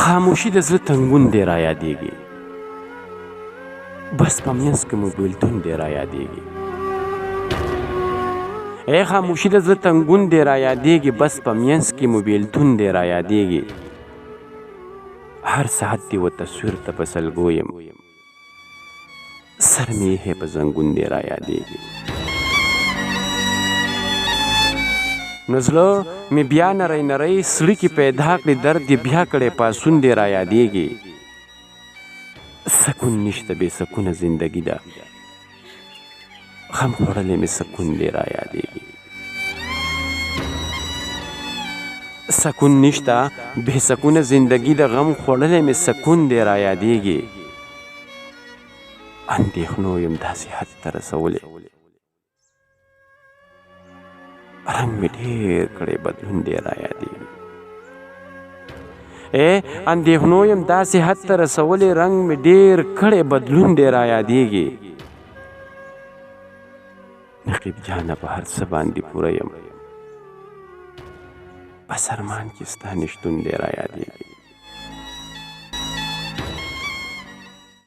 خاموشي د زړه تنګون دی را یادېږي، بس په منځ کې مو بېلتون دی را یادېږي. ای خاموشي د زړه تنګون دی را یادېږي، بس په منځ کې مو بېلتون دی را یادېږي. هر ساعت دی و تصویر ته په سلګو یم، سر مې ایښی په زنګون دی را یادېږي. نو زړه مې بیا نری نری سړي کې پیدا کړې، درد یې بیا کړی پاڅون دی را یادېږي. سکون نشته بې سکونه زندګي ده، غم خوړلی مې سکون دی را یادېږي. سکون نشته بې سکونه زندګي ده، غم خوړلی مې سکون دی را یادېږي. اندېښنو یم داسې حد ته رسولی، رنګ مې ډېر کړی بدلون دی را یادېږي. اندېښنو یم داسې حد ته رسولی، رنګ مې ډېر کړی بدلون دی را یادېږي. نقیب جانه په هر څه باندې پوره یم، بس ارمان کې ستا نشتون دی را یادېږي.